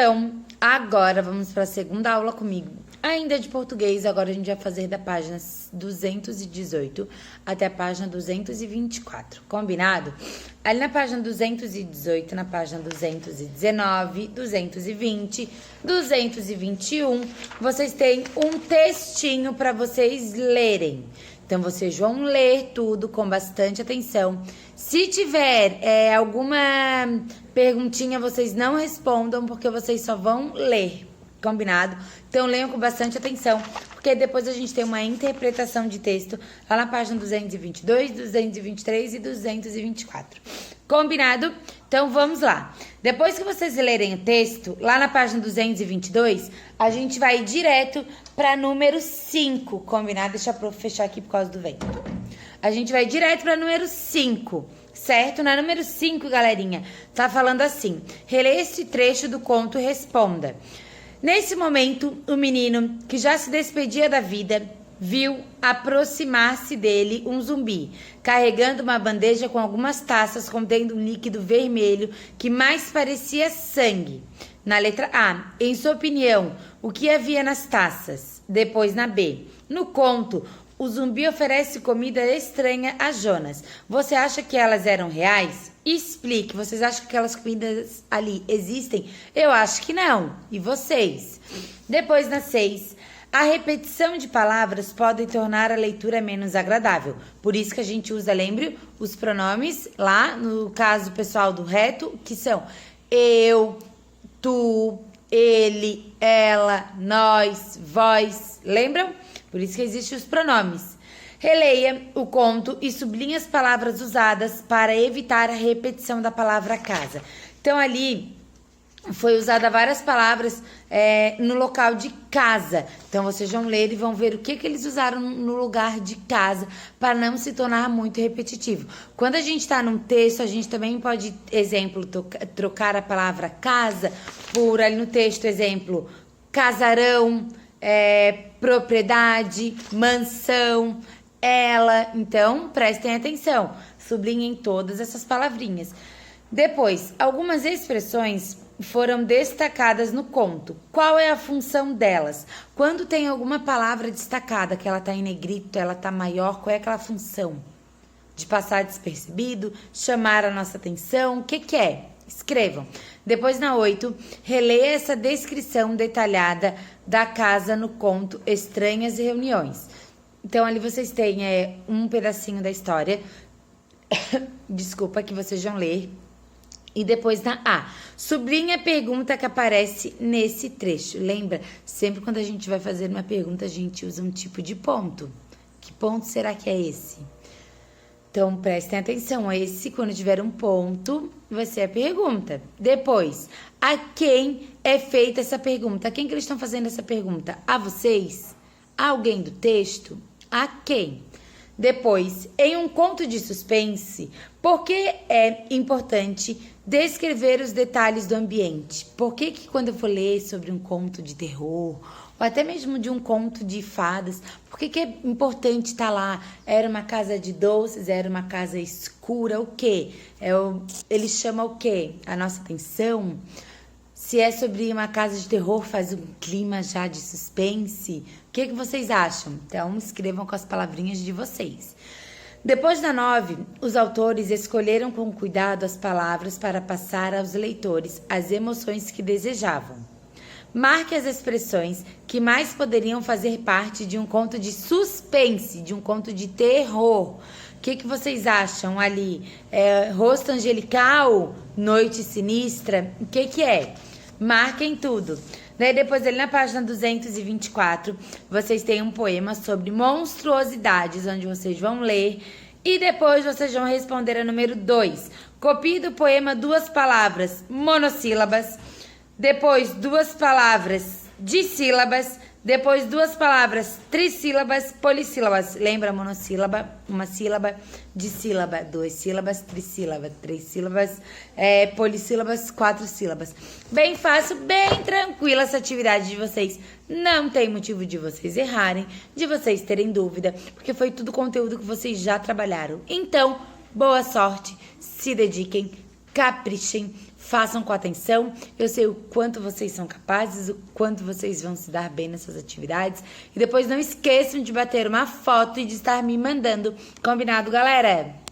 Então, agora vamos para a segunda aula comigo. Ainda de português, agora a gente vai fazer da página 218 até a página 224, combinado? Ali na página 218, na página 219, 220, 221, vocês têm um textinho para vocês lerem. Então, vocês vão ler tudo com bastante atenção. Se tiver alguma perguntinha, vocês não respondam, porque vocês só vão ler, combinado? Então, leiam com bastante atenção, porque depois a gente tem uma interpretação de texto lá na página 222, 223 e 224. Combinado? Então, vamos lá. Depois que vocês lerem o texto, lá na página 222, a gente vai direto para número 5, combinado? Deixa eu fechar aqui por causa do vento. A gente vai direto para número 5, certo? Na número 5, galerinha, tá falando assim: releia esse trecho do conto e responda. Nesse momento, o menino, que já se despedia da vida, viu aproximar-se dele um zumbi, carregando uma bandeja com algumas taças contendo um líquido vermelho que mais parecia sangue. Na letra A, em sua opinião, o que havia nas taças? Depois na B, no conto, o zumbi oferece comida estranha a Jonas. Você acha que elas eram reais? Explique. Vocês acham que aquelas comidas ali existem? Eu acho que não. E vocês? Depois na 6, a repetição de palavras pode tornar a leitura menos agradável. Por isso que a gente usa, lembre, os pronomes lá, no caso pessoal do reto, que são eu, tu, ele, ela, nós, vós. Lembram? Por isso que existem os pronomes. Releia o conto e sublinhe as palavras usadas para evitar a repetição da palavra casa. Então, ali foi usada várias palavras no local de casa. Então, vocês vão ler e vão ver o que eles usaram no lugar de casa para não se tornar muito repetitivo. Quando a gente está num texto, a gente também pode, exemplo, trocar a palavra casa por ali no texto, exemplo, casarão, propriedade, mansão, ela. Então, prestem atenção, sublinhem todas essas palavrinhas. Depois, algumas expressões foram destacadas no conto. Qual é a função delas? Quando tem alguma palavra destacada, que ela está em negrito, ela está maior, qual é aquela função? De passar despercebido, chamar a nossa atenção, o que é? Escrevam. Depois, na 8, releia essa descrição detalhada da casa no conto Estranhas Reuniões. Então, ali vocês têm um pedacinho da história, desculpa, que vocês vão ler. E depois, na A, sublinhe a pergunta que aparece nesse trecho. Lembra? Sempre quando a gente vai fazer uma pergunta, a gente usa um tipo de ponto. Que ponto será que é esse? Então, prestem atenção, esse, quando tiver um ponto, vai ser a pergunta. Depois, a quem é feita essa pergunta? A quem que eles estão fazendo essa pergunta? A vocês? A alguém do texto? A quem? Depois, em um conto de suspense, por que é importante descrever os detalhes do ambiente? Por que quando eu for ler sobre um conto de terror, ou até mesmo de um conto de fadas, por que é importante estar lá? Era uma casa de doces, era uma casa escura, o quê? Ele chama o quê? A nossa atenção? Se é sobre uma casa de terror, faz um clima já de suspense. O que vocês acham? Então, escrevam com as palavrinhas de vocês. Depois da 9, os autores escolheram com cuidado as palavras para passar aos leitores as emoções que desejavam. Marque as expressões que mais poderiam fazer parte de um conto de suspense, de um conto de terror. O que vocês acham ali? Rosto angelical? Noite sinistra? O que é? Marquem tudo. Daí depois ali na página 224, vocês têm um poema sobre monstruosidades, onde vocês vão ler e depois vocês vão responder a número 2. Copie do poema 2 palavras monossílabas, depois 2 palavras dissílabas, depois 2 palavras trissílabas, polissílabas. Lembra monossílaba, uma sílaba, dissílaba, 2 sílabas, trissílaba, 3 sílabas, polissílabas, 4 sílabas. Bem fácil, bem tranquila essa atividade de vocês. Não tem motivo de vocês errarem, de vocês terem dúvida, porque foi tudo conteúdo que vocês já trabalharam. Então, boa sorte, se dediquem, caprichem, façam com atenção. Eu sei o quanto vocês são capazes, o quanto vocês vão se dar bem nessas atividades. E depois não esqueçam de bater uma foto e de estar me mandando. Combinado, galera?